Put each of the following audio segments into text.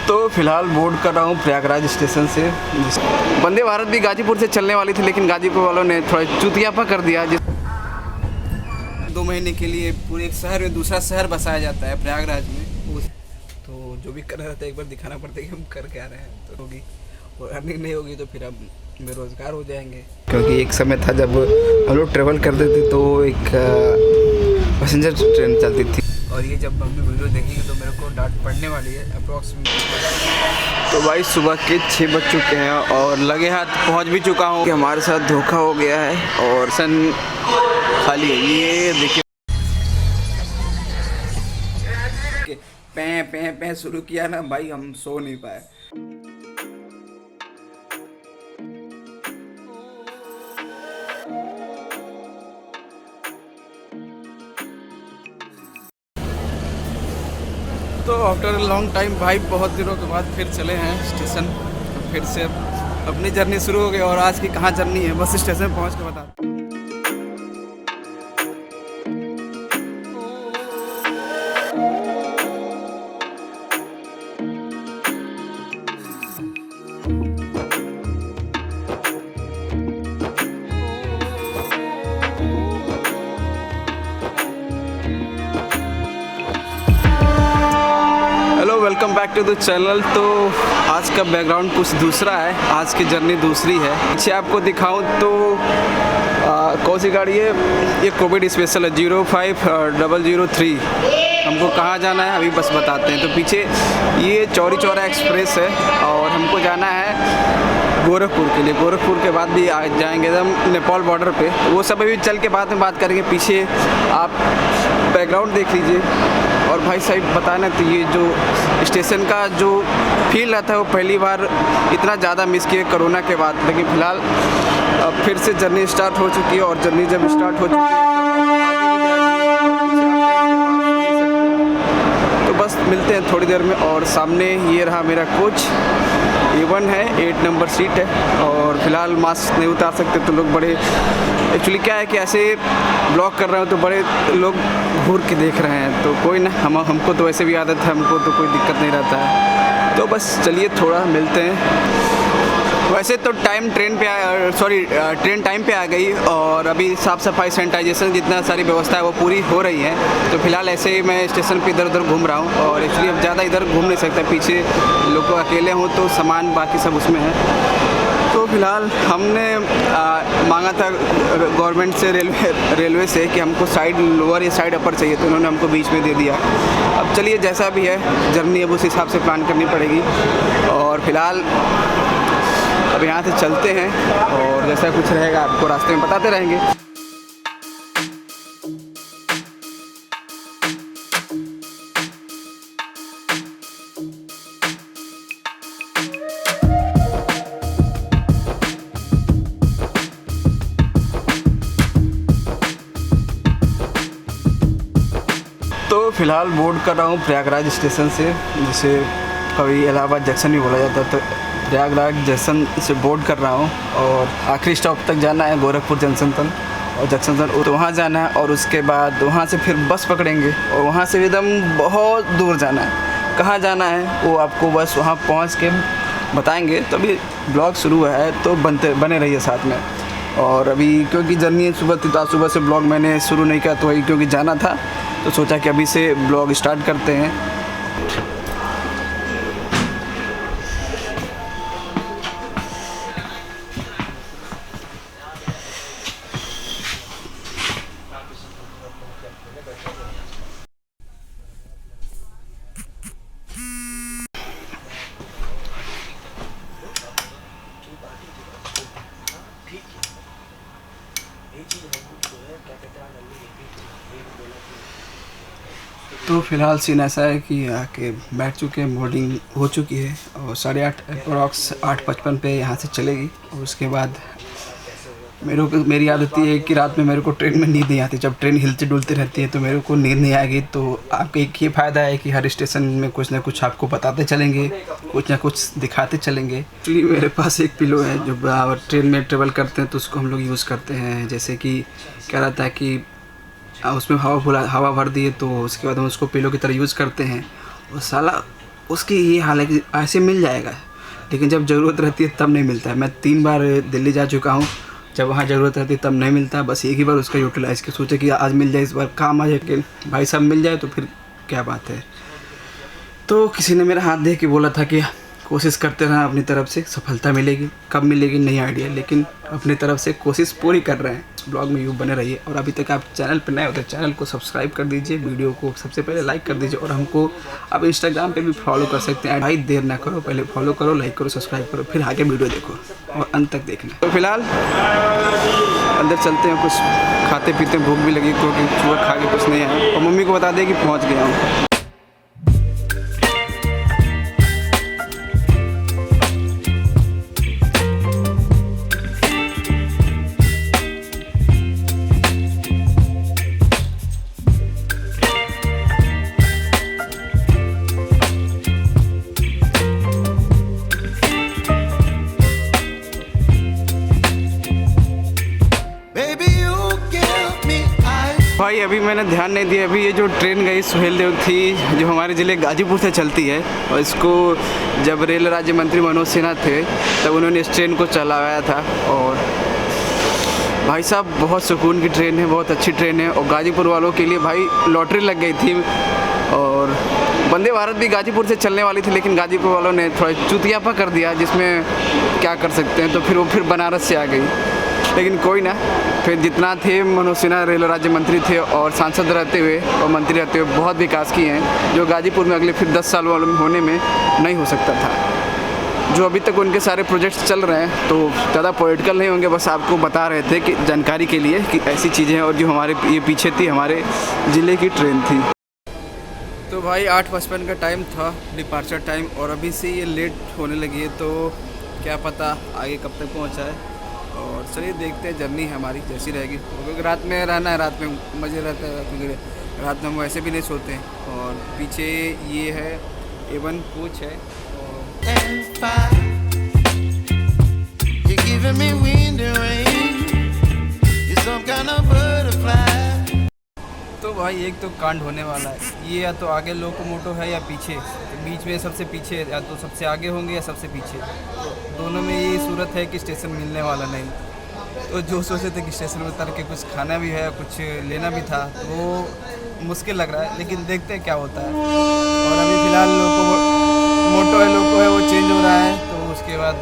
तो फिलहाल बोर्ड कर रहा हूँ प्रयागराज स्टेशन से। वंदे भारत भी गाजीपुर से चलने वाली थी, लेकिन गाजीपुर वालों ने थोड़ा चुतियापा कर दिया। 2 महीने के लिए पूरे एक शहर में दूसरा शहर बसाया जाता है प्रयागराज में। तो जो भी कर रहा था एक बार दिखाना पड़ता है कि हम कर क्या रहे हैं। तो होगी और अर्निंग नहीं होगी तो फिर अब बेरोज़गार हो जाएंगे। क्योंकि एक समय था जब हम लोग ट्रेवल करते थे तो एक पैसेंजर ट्रेन चलती थी, और ये जब मम्मी वीडियो देखेंगे तो मेरे को डांट पड़ने वाली है अप्रॉक्सीमेटली। तो भाई सुबह के 6 बज चुके हैं और लगे हाथ पहुंच भी चुका हूं कि हमारे साथ धोखा हो गया है और सन खाली है। ये देखिए पैं शुरू किया ना भाई, हम सो नहीं पाए। तो आफ्टर लॉन्ग टाइम भाई बहुत दिनों के बाद फिर चले हैं स्टेशन। तो फिर से अपनी जर्नी शुरू हो गई और आज की कहाँ जर्नी है बस स्टेशन पहुँच के बता। Welcome back to the channel. तो आज का बैकग्राउंड कुछ दूसरा है, आज की जर्नी दूसरी है। पीछे आपको दिखाऊं तो कौन सी गाड़ी है, ये कोविड स्पेशल है 05003। हमको कहाँ जाना है अभी बस बताते हैं। तो पीछे ये चौरी चौरा एक्सप्रेस है और हमको जाना है गोरखपुर के लिए। गोरखपुर के बाद भी जाएंगे एकदम नेपाल बॉर्डर पे। तो वो सब अभी चल के बाद में बात करेंगे। पीछे आप बैकग्राउंड देख लीजिए। और भाई साहब बताना, तो ये जो स्टेशन का जो फील आता है वो पहली बार इतना ज़्यादा मिस किए कोरोना के बाद। लेकिन फ़िलहाल अब फिर से जर्नी स्टार्ट हो चुकी है और जर्नी जब स्टार्ट हो चुकी है तो बस मिलते हैं थोड़ी देर में। और सामने ये रहा मेरा कोच, A1 है, 8 नंबर सीट है। और फिलहाल मास्क नहीं उतार सकते तो लोग बड़े, एक्चुअली क्या है कि ऐसे ब्लॉग कर रहे हो तो बड़े लोग घूर के देख रहे हैं। तो कोई ना, हमको तो वैसे भी आदत है, हमको तो कोई दिक्कत नहीं रहता है। तो बस चलिए थोड़ा मिलते हैं। वैसे तो ट्रेन टाइम पे आ गई और अभी साफ़ सफाई सैनिटाइजेशन जितना सारी व्यवस्था है वो पूरी हो रही है। तो फिलहाल ऐसे ही मैं स्टेशन पे इधर उधर घूम रहा हूँ और एक्चुअली अब ज़्यादा इधर घूम नहीं सकता, पीछे लोग अकेले हों तो सामान बाकी सब उसमें है। तो फिलहाल हमने मांगा था गवर्नमेंट से, रेलवे से कि हमको साइड लोअर या साइड अपर चाहिए, तो उन्होंने हमको बीच में दे दिया। अब चलिए जैसा भी है जर्नी अब उस हिसाब से प्लान करनी पड़ेगी। और फिलहाल अब यहाँ से चलते हैं और जैसा कुछ रहेगा आपको रास्ते में बताते रहेंगे। तो फिलहाल बोर्ड कर रहा हूँ प्रयागराज स्टेशन से, जिसे कभी इलाहाबाद जंक्शन भी बोला जाता है। तो प्रयागराज जंक्शन से बोर्ड कर रहा हूँ और आखिरी स्टॉप तक जाना है गोरखपुर जंक्शन तक। और जंक्शन तक तो वहाँ जाना है और उसके बाद वहाँ से फिर बस पकड़ेंगे और वहाँ से एकदम बहुत दूर जाना है। कहाँ जाना है वो आपको बस वहाँ पहुँच के बताएंगे। तो अभी ब्लॉग शुरू है तो बने रहिए साथ में। और अभी क्योंकि जर्नी सुबह थी तो सुबह से ब्लॉग मैंने शुरू नहीं किया, तो वही क्योंकि जाना था तो सोचा कि अभी से ब्लॉग स्टार्ट करते हैं। तो फिलहाल सीन ऐसा है कि आके बैठ चुके हैं, बोर्डिंग हो चुकी है और 8:30 अप्रॉक्स 8:55 पे यहाँ से चलेगी। और उसके बाद मेरी आदत ये है कि रात में मेरे को ट्रेन में नींद नहीं आती। जब ट्रेन हिलती डुलती रहती है तो मेरे को नींद नहीं आएगी। तो आपका एक ये फ़ायदा है कि हर स्टेशन में कुछ ना कुछ आपको बताते चलेंगे, कुछ ना कुछ दिखाते चलेंगे। एक्चुअली मेरे पास एक पिलो है, जो ट्रेन में ट्रेवल करते हैं तो उसको हम लोग यूज़ करते हैं। जैसे कि क्या रहता है कि उसमें हवा भर दिए तो उसके बाद हम उसको पिलो की तरह यूज़ करते हैं। और साला उसकी ये हाल है कि ऐसे मिल जाएगा, लेकिन जब ज़रूरत रहती है तब नहीं मिलता है। मैं 3 बार दिल्ली जा चुका हूँ, जब वहाँ ज़रूरत रहती है तब नहीं मिलता। बस एक ही बार उसका यूटिलाइज़ के सोचे कि आज मिल जाए, इस बार काम आ जाए कि भाई साहब मिल जाए तो फिर क्या बात है। तो किसी ने मेरा हाथ देख के बोला था कि कोशिश करते रहना, अपनी तरफ से सफलता मिलेगी, कब मिलेगी नहीं आइडिया, लेकिन अपनी तरफ से कोशिश पूरी कर रहे हैं। ब्लॉग में यूँ बने रहिए, और अभी तक आप चैनल पर नए हो तो चैनल को सब्सक्राइब कर दीजिए, वीडियो को सबसे पहले लाइक कर दीजिए, और हमको आप इंस्टाग्राम पे भी फॉलो कर सकते हैं। भाई देर ना करो, पहले फॉलो करो, लाइक करो, सब्सक्राइब करो, फिर आगे वीडियो देखो और अंत तक देखना। तो फिलहाल अंदर चलते हैं, कुछ खाते पीते हैं, भूख भी लगी क्योंकि सुबह खा के कुछ नहीं आया, और मम्मी को बता दें कि पहुँच गया हूँ। भाई अभी मैंने ध्यान नहीं दिया, अभी ये जो ट्रेन गई सुहेलदेव थी, जो हमारे ज़िले गाजीपुर से चलती है, और इसको जब रेल राज्य मंत्री मनोज सिन्हा थे तब उन्होंने इस ट्रेन को चलाया था। और भाई साहब बहुत सुकून की ट्रेन है, बहुत अच्छी ट्रेन है, और गाजीपुर वालों के लिए भाई लॉटरी लग गई थी। और वंदे भारत भी गाजीपुर से चलने वाली थी, लेकिन गाजीपुर वालों ने थोड़ा चुतियापा कर दिया, जिसमें क्या कर सकते हैं, तो फिर वो बनारस से आ गई। लेकिन कोई ना, फिर जितना थे मनोज सिन्हा रेल राज्य मंत्री थे और सांसद रहते हुए और मंत्री रहते हुए बहुत विकास किए हैं, जो गाजीपुर में अगले फिर 10 साल होने में नहीं हो सकता था। जो अभी तक उनके सारे प्रोजेक्ट्स चल रहे हैं, तो ज़्यादा पॉलिटिकल नहीं होंगे, बस आपको बता रहे थे कि जानकारी के लिए कि ऐसी चीज़ें हैं। और जो हमारे ये पीछे थी, हमारे ज़िले की ट्रेन थी। तो भाई 8:55 का टाइम था, डिपार्चर टाइम, और अभी से ये लेट होने लगी है, तो क्या पता आगे कब तक पहुँचा है। और चलिए देखते हैं, जर्नी है हमारी जैसी रहेगी, क्योंकि रात में रहना है, रात में मज़े रहता है, क्योंकि रात में हम वैसे भी नहीं सोते हैं। और पीछे ये है A1 कोच है। तो भाई एक तो कांड होने वाला है, ये या तो आगे लोकोमोटो है या पीछे, बीच में सबसे पीछे, या तो सबसे आगे होंगे या सबसे पीछे। तो दोनों में ये सूरत है कि स्टेशन मिलने वाला नहीं। तो जो सोचे थे कि स्टेशन में उतर के कुछ खाना भी है, कुछ लेना भी था, वो मुश्किल लग रहा है, लेकिन देखते हैं क्या होता है। और अभी फ़िलहाल लोको है वो चेंज हो रहा है, तो उसके बाद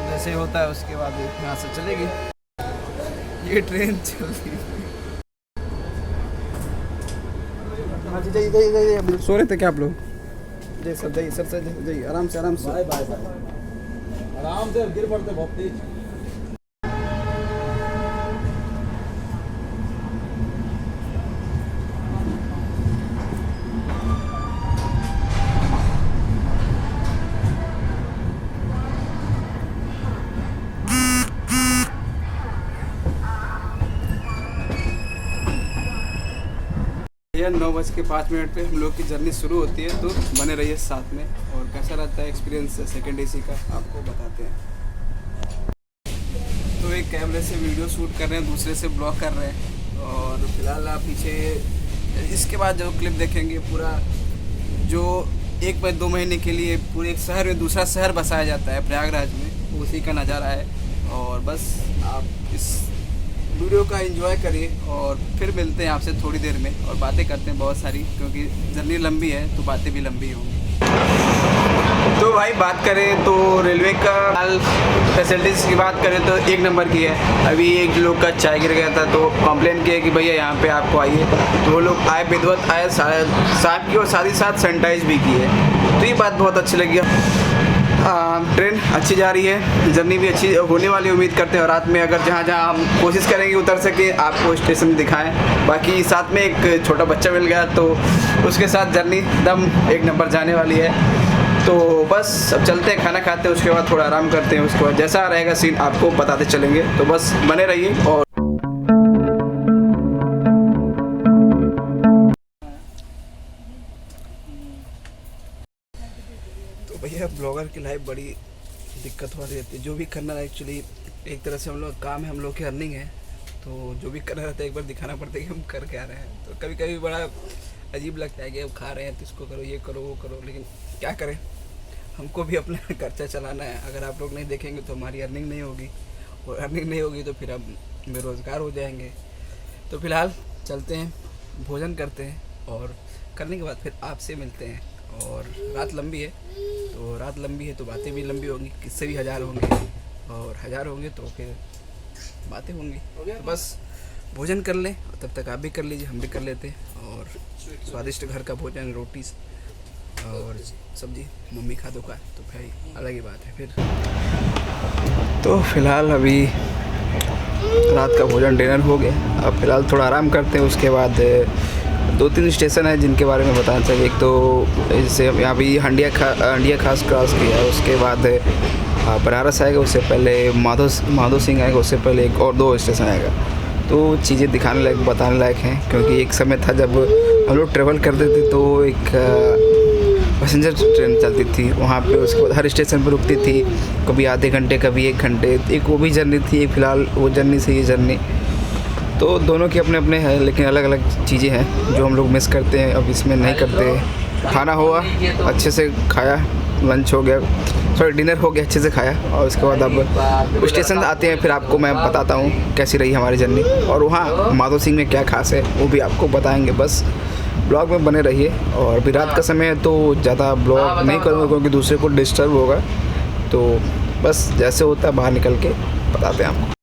जैसे होता है उसके बाद यहाँ से चलेगी ये ट्रेन चल रही है। जाइए, सो रहे थे क्या आप लोग? जाइए सर, जाइए सर, जाइए आराम से, आराम से, आराम से, गिर पड़ते बहुत तेज। यह 9:05 पे हम लोग की जर्नी शुरू होती है, तो बने रहिए साथ में। और कैसा रहता है एक्सपीरियंस सेकंड AC का, आपको बताते हैं। तो एक कैमरे से वीडियो शूट कर रहे हैं, दूसरे से ब्लॉग कर रहे हैं। और फिलहाल आप पीछे इसके बाद जो क्लिप देखेंगे, पूरा जो 1-2 महीने के लिए पूरे एक शहर में दूसरा शहर बसाया जाता है प्रयागराज में, उसी का नज़ारा है। और बस आप इस वीडियो का एंजॉय करिए, और फिर मिलते हैं आपसे थोड़ी देर में, और बातें करते हैं बहुत सारी, क्योंकि जर्नी लंबी है तो बातें भी लंबी होंगी। तो भाई बात करें तो रेलवे का फैसिलिटीज़ की बात करें तो 1 नंबर की है। अभी एक लोग का चाय गिर गया था, तो कंप्लेन किया कि भैया यहाँ पे आपको आइए, तो वो लोग आए, विधिवत आए, साफ की और साथ ही साथ सैनिटाइज भी की है। तो ये बात बहुत अच्छी लगी। ट्रेन अच्छी जा रही है, जर्नी भी अच्छी होने वाली उम्मीद करते हैं। और रात में अगर जहाँ हम कोशिश करेंगे उतर सके, आपको स्टेशन दिखाएं। बाकी साथ में एक छोटा बच्चा मिल गया, तो उसके साथ जर्नी एकदम 1 नंबर जाने वाली है। तो बस अब चलते हैं, खाना खाते हैं, उसके बाद थोड़ा आराम करते हैं, उसके बाद जैसा रहेगा सीन आपको बताते चलेंगे। तो बस बने रहिए। और भैया ब्लॉगर की लाइफ बड़ी दिक्कत वाली रहती है। जो भी करना एक्चुअली एक तरह से हम लोग काम है, हम लोग की अर्निंग है, तो जो भी करना रहता है एक बार दिखाना पड़ता है कि हम कर क्या रहे हैं। तो कभी कभी बड़ा अजीब लगता है कि अब खा रहे हैं तो इसको करो, ये करो, वो करो, लेकिन क्या करें, हमको भी अपना खर्चा चलाना है। अगर आप लोग नहीं देखेंगे तो हमारी अर्निंग नहीं होगी, और अर्निंग नहीं होगी तो फिर हम बेरोज़गार हो जाएंगे। तो फिलहाल चलते हैं, भोजन करते हैं, और करने के बाद फिर आपसे मिलते हैं। और रात लंबी है, तो रात लंबी है तो बातें भी लंबी होंगी, किससे भी 1000 होंगे, और 1000 होंगे तो फिर बातें होंगी। तो बस भोजन कर लें, और तब तक आप भी कर लीजिए, हम भी कर लेते हैं। और स्वादिष्ट घर का भोजन, रोटी और सब्जी मम्मी खा दो का तो भाई अलग ही बात है फिर। तो फिलहाल अभी रात का भोजन डिनर हो गया, अब फिलहाल थोड़ा आराम करते हैं। उसके बाद 2-3 स्टेशन है जिनके बारे में बताना चाहिए। एक तो जैसे यहाँ भी हंडिया खास क्रॉस किया है, उसके बाद बनारस आएगा, उससे पहले माधो सिंह आएगा, उससे पहले एक और 2 स्टेशन आएगा। तो चीज़ें दिखाने लायक, बताने लायक हैं, क्योंकि एक समय था जब हम लोग ट्रेवल करते थे तो एक पैसेंजर ट्रेन चलती थी वहाँ पे, उसके बाद हर स्टेशन पर रुकती थी, कभी आधे घंटे, कभी 1 घंटे। एक वो भी जर्नी थी, एक फ़िलहाल वो जर्नी से ये जर्नी, तो दोनों के अपने अपने हैं, लेकिन अलग अलग चीज़ें हैं जो हम लोग मिस करते हैं, अब इसमें नहीं करते। खाना हुआ, अच्छे से खाया, लंच हो गया, सॉरी डिनर हो गया, अच्छे से खाया, और उसके बाद अब स्टेशन आते हैं, फिर आपको मैं बताता हूँ कैसी रही हमारी जर्नी, और वहाँ माधो सिंह में क्या खास है वो भी आपको बताएंगे। बस ब्लॉग में बने रहिए। और अभी रात का समय है तो ज़्यादा ब्लॉग नहीं करूँगा क्योंकि दूसरे को डिस्टर्ब होगा, तो बस जैसे होता है बाहर निकल के बताते हैं आपको।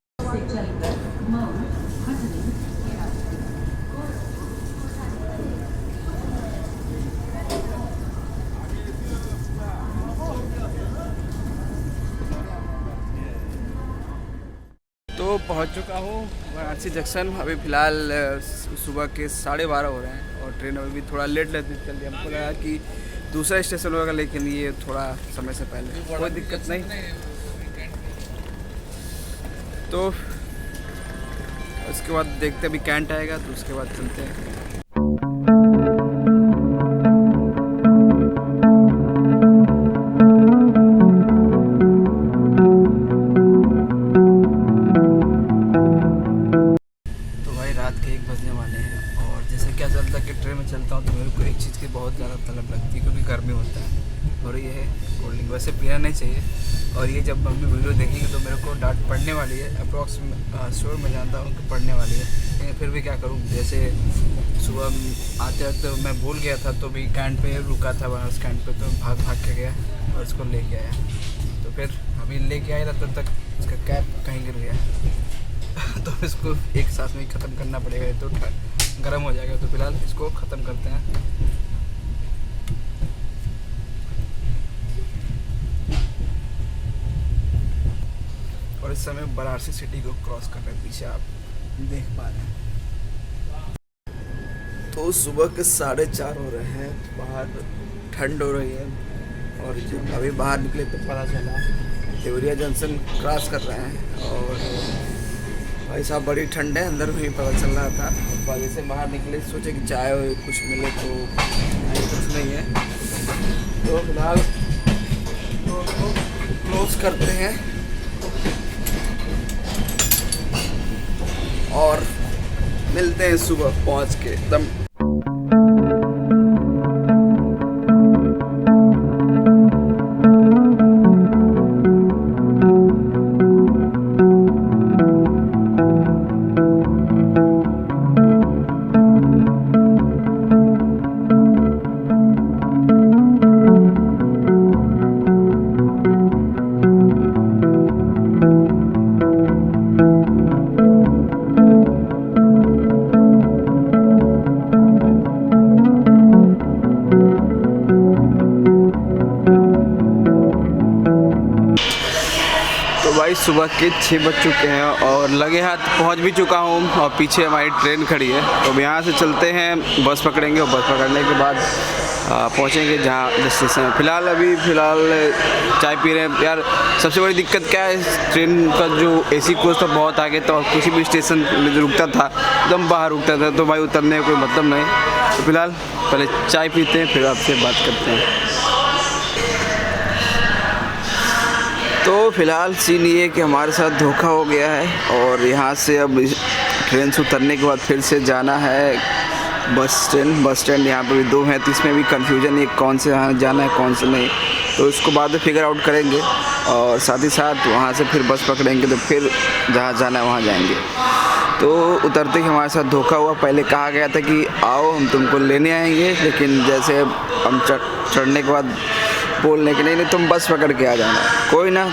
तो पहुंच चुका हूँ वाराणसी जंक्शन। अभी फ़िलहाल सुबह के 12:30 हो रहे हैं, और ट्रेन अभी भी थोड़ा लेट चल रही है। हमको लगा कि दूसरा स्टेशन होगा, लेकिन ये थोड़ा समय से पहले, कोई दिक्कत नहीं। तो उसके बाद देखते अभी कैंट आएगा, तो उसके बाद चलते हैं। ट्रेन में चलता हूँ तो मेरे को एक चीज़ की बहुत ज़्यादा तलब लगती है, क्योंकि गर्मी होता है, और ये है कोल्ड ड्रिंक। वैसे पीना नहीं चाहिए, और ये जब मम्मी वीडियो देखेंगे तो मेरे को डांट पड़ने वाली है। अप्रॉक्स श्योर मैं जानता हूँ कि पड़ने वाली है, लेकिन फिर भी क्या करूँ। जैसे सुबह आते वक्त मैं भूल गया था, तो भी कैंट पे रुका था, बनारस कैंट पे, तो भाग के गया और इसको लेके आया। तो फिर अभी लेके आया था, तब तक उसका कैप कहीं गिर गया तो इसको एक साथ में ही ख़त्म करना पड़ेगा, तो गर्म हो जाएगा। तो फिलहाल इसको ख़त्म करते हैं। और इस समय बनारसी सिटी को क्रॉस कर रहे हैं, पीछे आप देख पा रहे हैं। तो सुबह के 4:30 हो रहे हैं, बाहर ठंड हो रही है, और जब अभी बाहर निकले तो पता चला देवरिया जंक्शन क्रॉस कर रहे हैं, और भाई साहब बड़ी ठंड है, अंदर भी पता चल रहा था। बाकी से बाहर निकले, सोचे कि चाय कुछ मिले, तो कुछ नहीं है। तो फिलहाल क्लोज करते हैं, और मिलते हैं सुबह पहुंच के एकदम। भाई सुबह के 6 बज चुके हैं, और लगे हाथ पहुंच भी चुका हूं, और पीछे हमारी ट्रेन खड़ी है। तो अब यहाँ से चलते हैं, बस पकड़ेंगे, और बस पकड़ने के बाद पहुंचेंगे जहाँ डेस्टिनेशन है। फ़िलहाल चाय पी रहे हैं। यार सबसे बड़ी दिक्कत क्या है, ट्रेन का जो AC कोच था बहुत आगे, तो किसी भी स्टेशन में रुकता था एकदम बाहर रुकता था, तो भाई उतरने का कोई मतलब नहीं। तो फिलहाल पहले चाय पीते हैं, फिर आपसे बात करते हैं। तो फ़िलहाल सीन ये है कि हमारे साथ धोखा हो गया है, और यहाँ से अब ट्रेन से उतरने के बाद फिर से जाना है बस स्टैंड यहाँ पे भी 2 हैं, तो इसमें भी कन्फ्यूजन है कौन से यहाँ जाना है कौन से नहीं, तो इसको बाद में फिगर आउट करेंगे। और साथ ही साथ वहाँ से फिर बस पकड़ेंगे, तो फिर जहाँ जाना है वहाँ जाएंगे। तो उतरते ही हमारे साथ धोखा हुआ। पहले कहा गया था कि आओ हम तुमको लेने आएंगे, लेकिन जैसे हम चढ़ने के बाद बोलने के नहीं तुम बस पकड़ के आ जाना। कोई ना,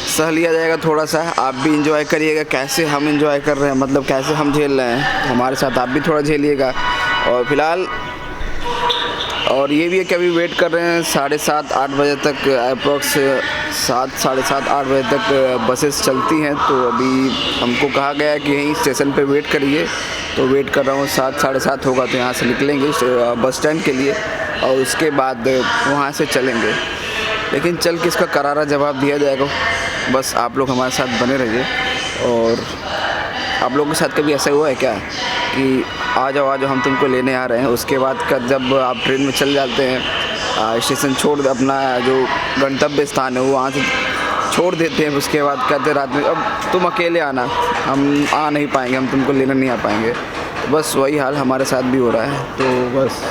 सह लिया जाएगा थोड़ा सा। आप भी इंजॉय करिएगा कैसे हम इंजॉय कर रहे हैं, मतलब कैसे हम झेल रहे हैं, हमारे साथ आप भी थोड़ा झेलिएगा। और फिलहाल और ये भी है कि अभी वेट कर रहे हैं 7:30-8 बजे तक, अप्रॉक्स 7, साढ़े 7, 8 बजे तक बसेस चलती हैं। तो अभी हमको कहा गया है कि यहीं स्टेशन पे वेट करिए, तो वेट कर रहा हूँ। 7, साढ़े 7 होगा तो यहाँ से निकलेंगे बस स्टैंड के लिए, और उसके बाद वहाँ से चलेंगे। लेकिन चल के इसका करारा जवाब दिया जाएगा। बस आप लोग हमारे साथ बने रहिए। और आप लोगों के साथ कभी ऐसा हुआ है क्या कि आ जाओ हम तुमको लेने आ रहे हैं, उसके बाद का जब आप ट्रेन में चल जाते हैं, स्टेशन छोड़ अपना जो गंतव्य स्थान है वो वहाँ से छोड़ देते हैं, उसके बाद कहते रात में अब तुम अकेले आना, हम आ नहीं पाएंगे, हम तुमको लेने नहीं आ पाएंगे। तो बस वही हाल हमारे साथ भी हो रहा है। तो बस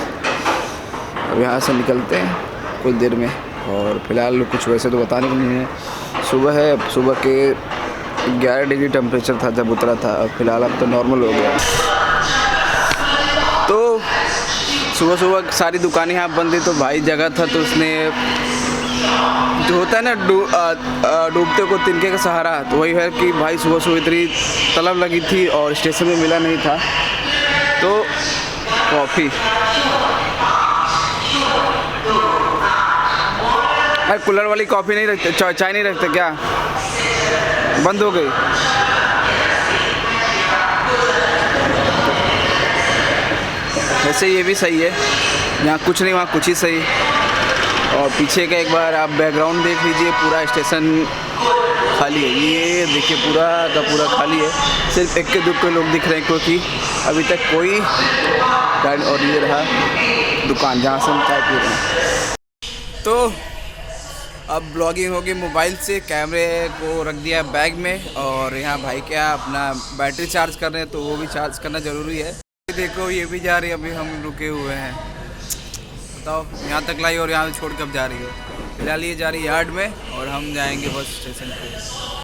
अब यहाँ से निकलते हैं कुछ देर में। और फिलहाल कुछ वैसे तो बताने को नहीं है। सुबह है, सुबह के 11 डिग्री टेम्परेचर था जब उतरा था, अब फिलहाल अब तो नॉर्मल हो गया। तो सुबह सारी दुकानें यहाँ बंद थी, तो भाई जगह था तो उसने जो होता है ना डूबते को तिनके का सहारा, तो वही है कि भाई सुबह इतनी तलब लगी थी और स्टेशन में मिला नहीं था, तो कॉफ़ी। अरे कूलर वाली कॉफ़ी नहीं रखते, चाय नहीं रखते क्या? बंद हो गई। वैसे ये भी सही है, यहाँ कुछ नहीं वहाँ कुछ ही सही। और पीछे का एक बार आप बैकग्राउंड देख लीजिए, पूरा स्टेशन खाली है। ये देखिए पूरा का पूरा खाली है, सिर्फ इक्के दुक्के लोग दिख रहे हैं, क्योंकि अभी तक कोई गाड़ी। और ये रहा दुकान जहाँ से हम चाय पी रहे हैं। तो अब ब्लॉगिंग होगी मोबाइल से, कैमरे को रख दिया बैग में, और यहाँ भाई क्या अपना बैटरी चार्ज कर रहे हैं, तो वो भी चार्ज करना ज़रूरी है। देखो ये भी जा रही है, अभी हम रुके हुए हैं। बताओ यहाँ तक लाई और यहाँ छोड़ कब जा रही है। फिलहाल ये जा रही है यार्ड में और हम जाएंगे बस स्टेशन पे।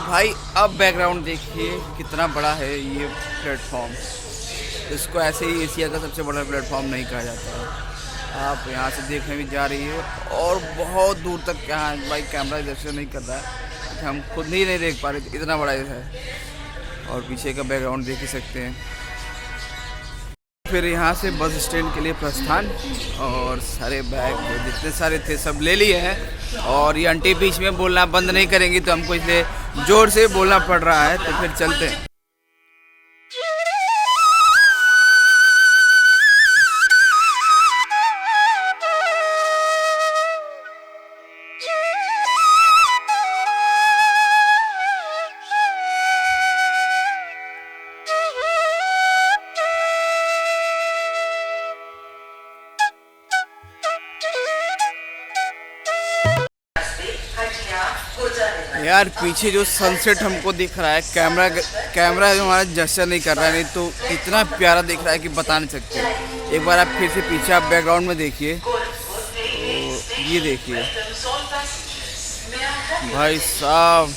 भाई अब बैकग्राउंड देखिए कितना बड़ा है ये प्लेटफॉर्म। इसको ऐसे ही एशिया का सबसे बड़ा प्लेटफॉर्म नहीं कहा जाता है। आप यहाँ से देखने भी जा रही है और बहुत दूर तक यहाँ भाई कैमरा दर्शन नहीं कर रहा है, हम खुद नहीं देख पा रहे, इतना बड़ा है। और पीछे का बैकग्राउंड देख ही सकते हैं। फिर यहाँ से बस स्टैंड के लिए प्रस्थान, और सारे बैग जितने सारे थे सब ले लिए हैं। और ये आंटी बीच में बोलना बंद नहीं करेंगी, तो हमको इसलिए जोर से बोलना पड़ रहा है। तो फिर चलते हैं। यार पीछे जो सनसेट हमको दिख रहा है, कैमरा जो हमारा जस्चर नहीं कर रहा है, नहीं तो इतना प्यारा दिख रहा है कि बता नहीं सकते। एक बार आप फिर से पीछे आप बैकग्राउंड में देखिए, तो ये देखिए भाई साहब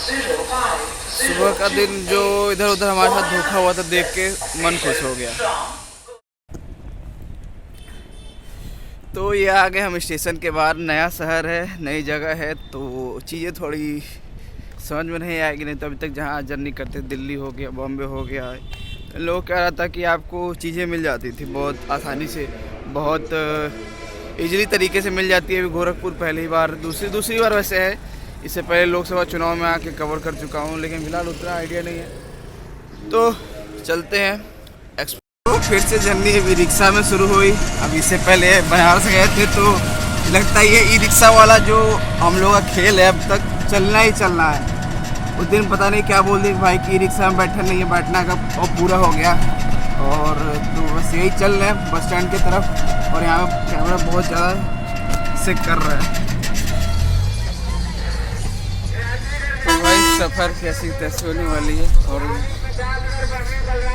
सुबह का दिन जो इधर उधर हमारे साथ धोखा हुआ था देख के मन खुश हो गया। तो ये आ गए हम स्टेशन के बाहर। नया शहर है, नई जगह है, तो चीज़ें थोड़ी समझ में नहीं आएगी। नहीं तो अभी तक जहाँ जर्नी करते दिल्ली हो गया, बॉम्बे हो गया, लोग कह रहा था कि आपको चीज़ें मिल जाती थी बहुत आसानी से, बहुत इजीली तरीके से मिल जाती है। अभी गोरखपुर पहली बार, दूसरी बार वैसे है। इससे पहले लोकसभा चुनाव में आके कवर कर चुका हूँ, लेकिन फ़िलहाल उतना आइडिया नहीं है। तो चलते हैं तो फिर से जर्नी अभी रिक्शा में शुरू हुई। अब इससे पहले बनारस गए थे, तो लगता है ये ई रिक्शा वाला जो हम लोग का खेल है अब तक चलना ही चलना है। उस दिन पता नहीं क्या बोल दी भाई कि ई रिक्शा में बैठा नहीं है, बैठना का और पूरा हो गया। और तो बस यही चल रहे हैं बस स्टैंड की तरफ। और यहाँ पे कैमरा बहुत ज़्यादा से कर रहा है। तो भाई सफ़र कैसी तैसी होने वाली है। और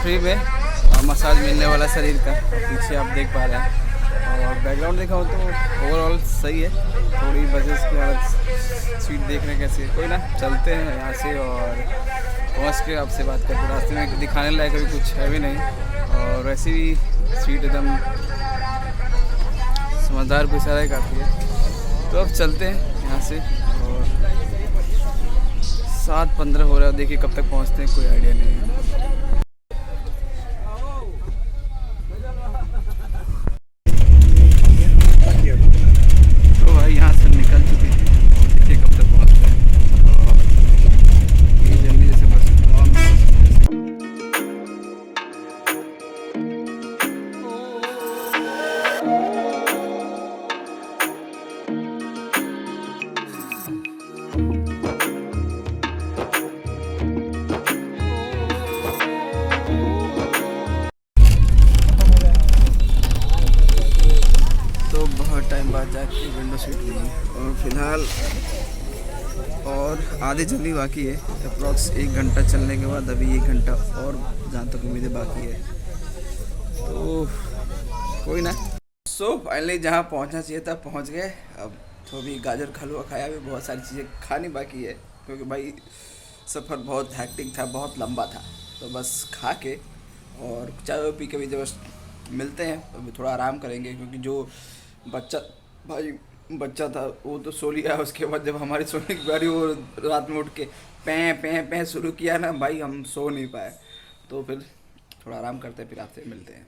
फ्री में मसाज मिलने वाला शरीर का, पीछे आप देख पा रहे हैं। और बैकग्राउंड देखा हो तो ओवरऑल सही है। थोड़ी बसेस की हालत, सीट देख रहे हैं कैसे। कोई ना, चलते हैं यहाँ से और पहुँच के आपसे बात करते। रास्ते में दिखाने लायक अभी कुछ है भी नहीं, और वैसे भी सीट एकदम समझदार को इशारा काफ़ी है। तो अब चलते हैं यहाँ से। और 7:15 हो रहा है, देखिए कब तक पहुँचते हैं कोई आइडिया नहीं है। तो भाई यहाँ से निकल चुके हैं, देखिए कब तक पहुँचते हैं। ये जल्दी जैसे बस बहुत टाइम बाद जाके विंडो सीट मिली। और फिलहाल और आधे जर्नी बाकी है, अप्रॉक्स 1 घंटा चलने के बाद अभी 1 घंटा और जहाँ तक उम्मीदें बाकी है। तो कोई ना। सो फाइनली जहाँ पहुँचना चाहिए था पहुँच गए। अब तो भी गाजर का हलवा खाया, भी बहुत सारी चीज़ें खानी बाकी है, क्योंकि भाई सफ़र बहुत हैक्टिक था, बहुत लंबा था। तो बस खा के और चाय पी के भी जब मिलते हैं तो थोड़ा आराम करेंगे, क्योंकि जो बच्चा था वो तो सो लिया। उसके बाद जब हमारी सोने की बारी, वो रात में उठ के पैं शुरू किया ना भाई, हम सो नहीं पाए। तो फिर थोड़ा आराम करते हैं, फिर आपसे मिलते हैं।